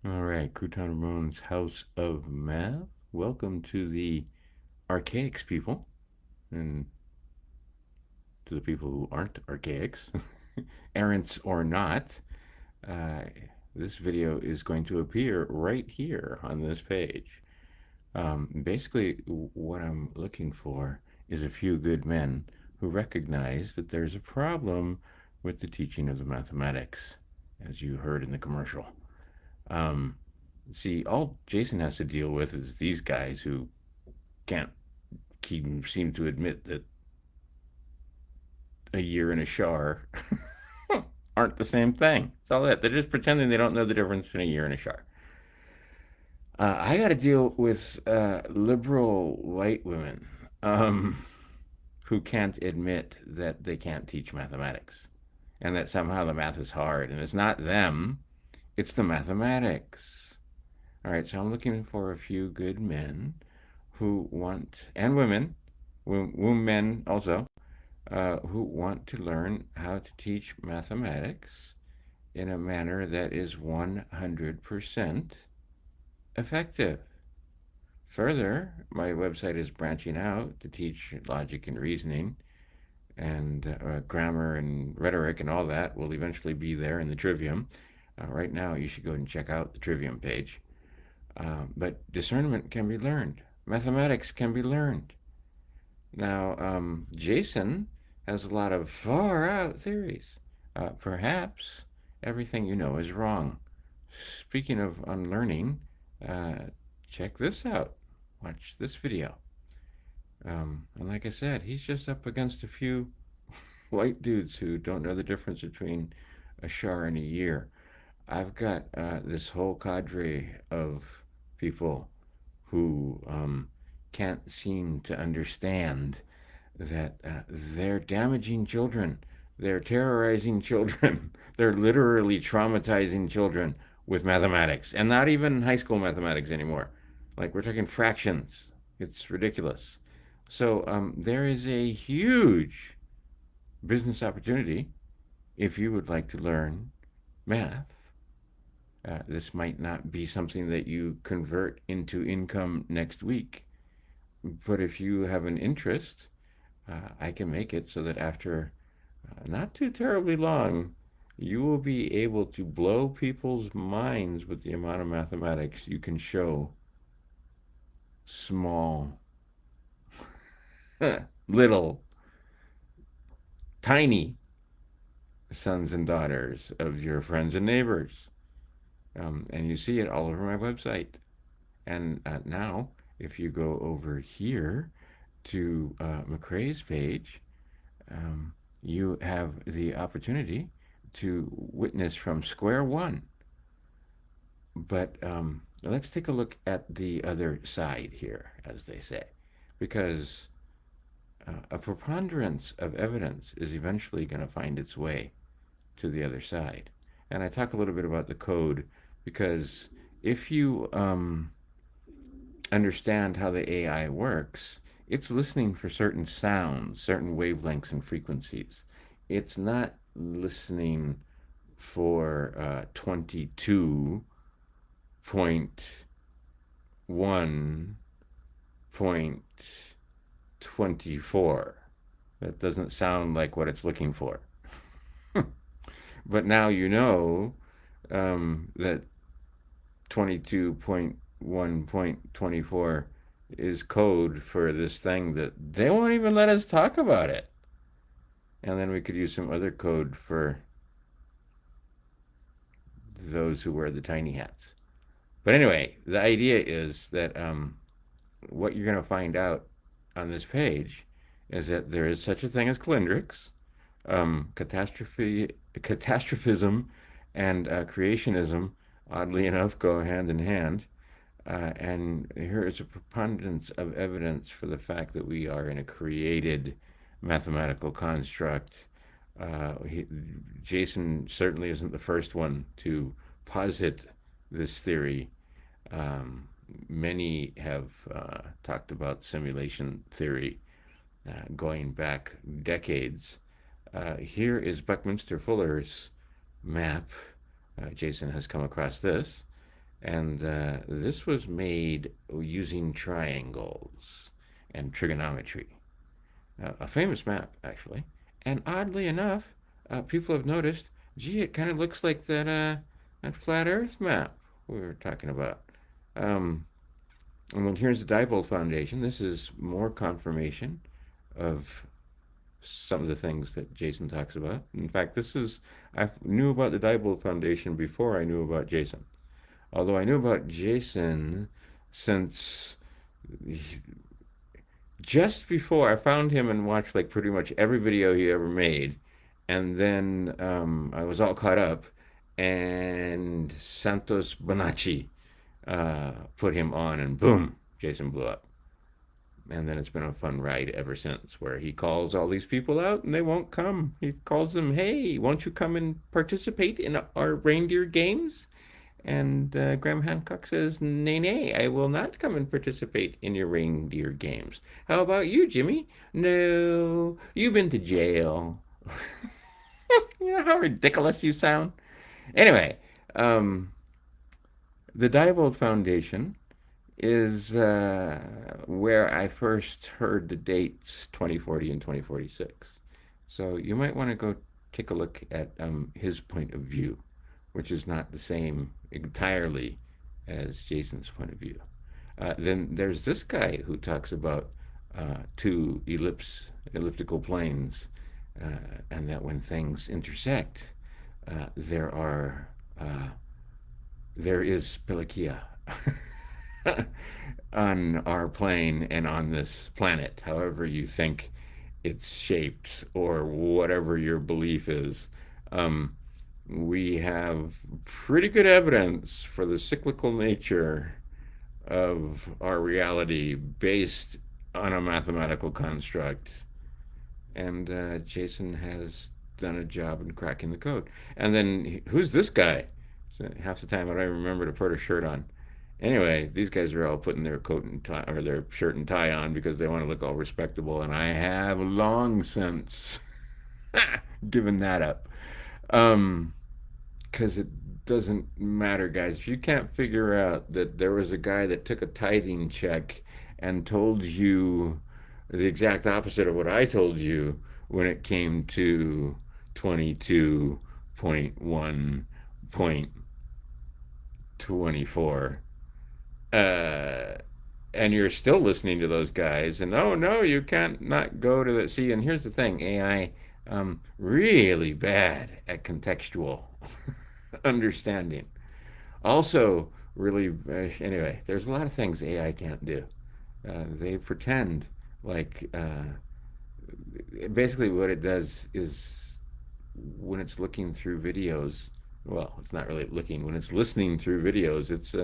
All right, Crouton Ramon's House of Math. Welcome to the Archaix people, and to the people who aren't Archaics, errants or not. Uh, this video is going to appear right here on this page. Basically, what I'm looking for is a few good men who recognize that there's a problem with the teaching of the mathematics, as you heard in the commercial. Um, See, all Jason has to deal with is these guys who can't seem to admit that a year and a char aren't the same thing. That's all that. They're just pretending they don't know the difference between a year and a char. I got to deal with liberal white women um, who can't admit that they can't teach mathematics and that somehow the math is hard. And it's not them, it's the mathematics. All right, so I'm looking for a few good men who want, and women, men also, who want to learn how to teach mathematics in a manner that is 100% effective. Further, my website is branching out to teach logic and reasoning, and grammar and rhetoric and all that will eventually be there in the trivium. Right now, you should go and check out the trivium page. But discernment can be learned. Mathematics can be learned. Now, Jason has a lot of far out theories. Perhaps everything you know is wrong. Speaking of unlearning, uh, check this out. Watch this video. And like I said, he's just up against a few white dudes who don't know the difference between a char and a year. I've got this whole cadre of people who can't seem to understand that they're damaging children. They're terrorizing children. They're literally traumatizing children with mathematics, and not even high school mathematics anymore. Like we're talking fractions. It's ridiculous. So there is a huge business opportunity if you would like to learn math. This might not be something that you convert into income next week, but if you have an interest, I can make it so that after not too terribly long, you will be able to blow people's minds with the amount of mathematics you can show small, little, tiny sons and daughters of your friends and neighbors. And you see it all over my website. And now, if you go over here to McCrae's page, you have the opportunity to witness from square one. But let's take a look at the other side here, as they say, because a preponderance of evidence is eventually going to find its way to the other side. And I talk a little bit about the code because if you understand how the AI works, it's listening for certain sounds, certain wavelengths and frequencies. It's not listening for 22.1.24. That doesn't sound like what it's looking for. But now you know that 22.1.24 is code for this thing that they won't even let us talk about it. And then we could use some other code for those who wear the tiny hats. But anyway, the idea is that what you're going to find out on this page is that there is such a thing as calendrics, catastrophism, and creationism, oddly enough, go hand in hand. And here is a preponderance of evidence for the fact that we are in a created mathematical construct. Jason certainly isn't the first one to posit this theory. Many have talked about simulation theory going back decades. Here is Buckminster Fuller's map. Jason has come across this. And this was made using triangles and trigonometry. A famous map, actually. And oddly enough, people have noticed, gee, it kind of looks like that flat Earth map we were talking about. Um, and then here's the Diebold Foundation. This is more confirmation of some of the things that Jason talks about. In fact, I knew about the Diebold Foundation before I knew about Jason. Although I knew about Jason since just before I found him and watched like pretty much every video he ever made, and then I was all caught up, and Santos Bonacci put him on, and boom, Jason blew up. And then it's been a fun ride ever since, where he calls all these people out and they won't come. He calls them, "Hey, won't you come and participate in our reindeer games?" And Graham Hancock says, "Nay, nay, I will not come and participate in your reindeer games. How about you, Jimmy?" "No, you've been to jail." You know how ridiculous you sound? Anyway, um, the Diebold Foundation is where I first heard the dates 2040 and 2046. So you might want to go take a look at his point of view, which is not the same entirely as Jason's point of view. Then there's this guy who talks about two elliptical planes, and that when things intersect, uh, there are uh, there is Pelagia on our plane and on this planet, however you think it's shaped or whatever your belief is. Um, we have pretty good evidence for the cyclical nature of our reality based on a mathematical construct. And Jason has done a job in cracking the code. And then who's this guy? So half the time I don't even remember to put a shirt on. Anyway, these guys are all putting their coat and tie or their shirt and tie on because they want to look all respectable, and I have long since given that up. Um, because it doesn't matter, guys. If you can't figure out that there was a guy that took a tithing check and told you the exact opposite of what I told you when it came to 22.1.24, uh, and you're still listening to those guys, and oh no, you can't not go to the see. And here's the thing: AI, really bad at contextual understanding. Also, really, anyway, there's a lot of things AI can't do. They pretend like basically what it does is when it's looking through videos, well, it's not really looking, when it's listening through videos, it's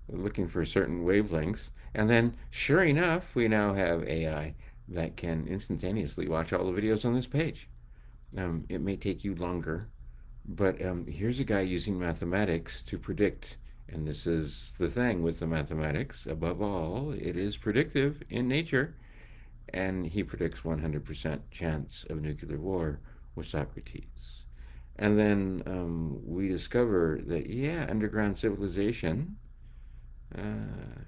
looking for certain wavelengths. And then, sure enough, we now have AI that can instantaneously watch all the videos on this page. It may take you longer, but here's a guy using mathematics to predict, and this is the thing with the mathematics, above all, it is predictive in nature, and he predicts 100% chance of nuclear war with Socrates. And then we discover that, yeah, underground civilization uh,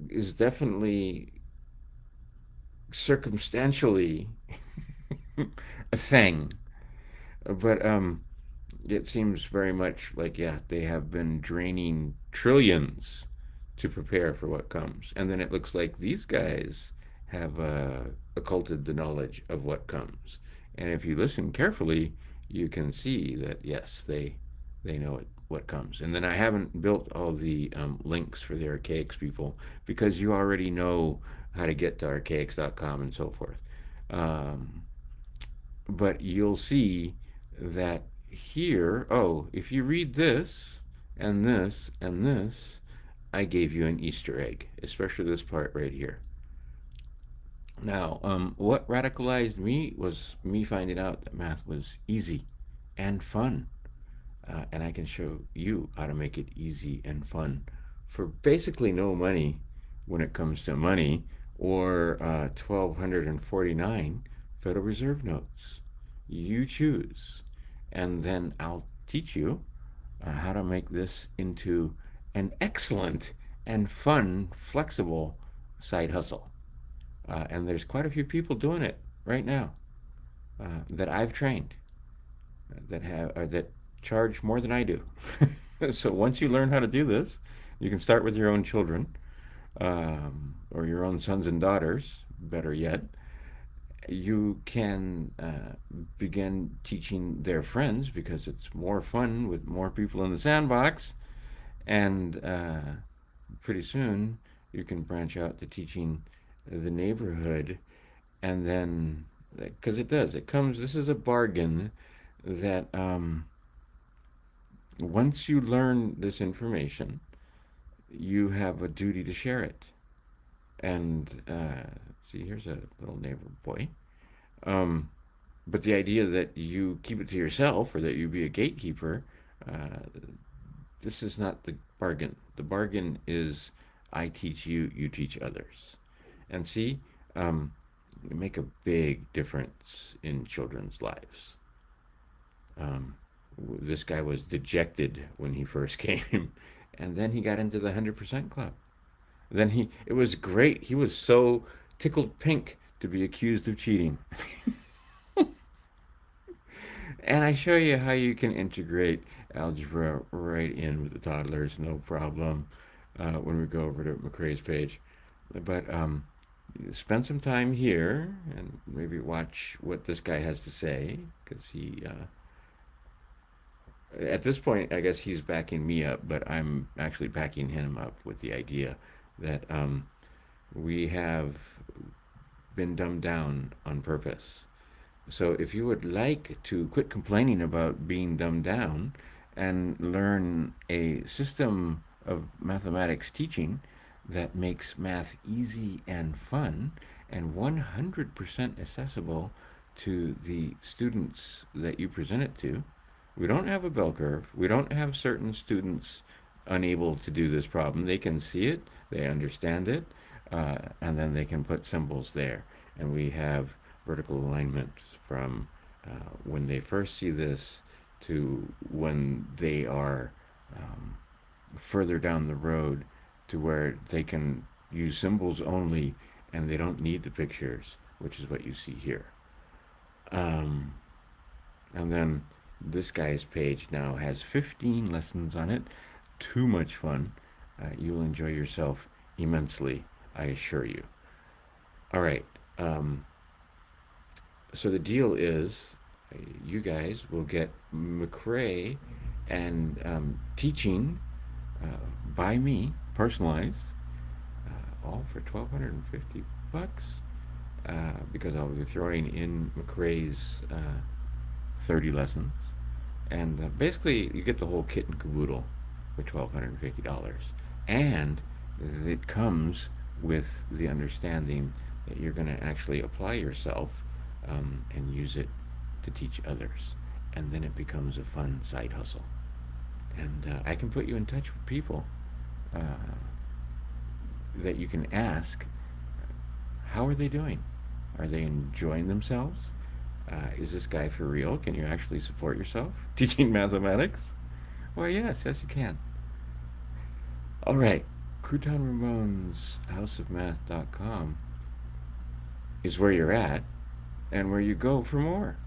is definitely circumstantially a thing. But it seems very much like, yeah, they have been draining trillions to prepare for what comes. And then it looks like these guys have occulted the knowledge of what comes. And if you listen carefully, you can see that, yes, they know what comes. And then I haven't built all the links for the Archaix people because you already know how to get to archaix.com and so forth. Um, but you'll see that here, oh, if you read this and this and this, I gave you an Easter egg, especially this part right here. Now, what radicalized me was me finding out that math was easy and fun. And I can show you how to make it easy and fun for basically no money when it comes to money or 1,249 Federal Reserve notes. You choose. And then I'll teach you how to make this into an excellent and fun, flexible side hustle. And there's quite a few people doing it right now that I've trained that have or that charge more than I do. So once you learn how to do this, you can start with your own children or your own sons and daughters. Better yet, you can begin teaching their friends because it's more fun with more people in the sandbox. And pretty soon, you can branch out to teaching the neighborhood. And then, because it comes, this is a bargain that once you learn this information, you have a duty to share it. And see, here's a little neighbor boy. Um, but the idea that you keep it to yourself or that you be a gatekeeper, uh, this is not the bargain. The bargain is I teach you, you teach others. And see, you make a big difference in children's lives. Um, this guy was dejected when he first came, and then he got into the 100% club. It was great. He was so tickled pink to be accused of cheating. And I show you how you can integrate algebra right in with the toddlers, no problem, when we go over to McCrae's page. But spend some time here and maybe watch what this guy has to say because at this point, I guess he's backing me up, but I'm actually backing him up with the idea that we have been dumbed down on purpose. So if you would like to quit complaining about being dumbed down and learn a system of mathematics teaching that makes math easy and fun and 100% accessible to the students that you present it to, we don't have a bell curve. We don't have certain students unable to do this problem. They can see it, they understand it, and then they can put symbols there. And we have vertical alignment from when they first see this to when they are um, further down the road to where they can use symbols only and they don't need the pictures, which is what you see here. Um, and then this guy's page now has 15 lessons on it. Too much fun. You'll enjoy yourself immensely, I assure you. All right. So the deal is, you guys will get McCrae and teaching uh, by me, personalized, all for 1,250 bucks. Because I'll be throwing in McCrae's 30 lessons. And basically, you get the whole kit and caboodle for $1,250. And it comes with the understanding that you're going to actually apply yourself and use it to teach others. And then it becomes a fun side hustle. And I can put you in touch with people uh, that you can ask, how are they doing? Are they enjoying themselves? Is this guy for real? Can you actually support yourself teaching mathematics? Well, yes, you can. All right, Crouton Ramon's houseofmath.com is where you're at and where you go for more.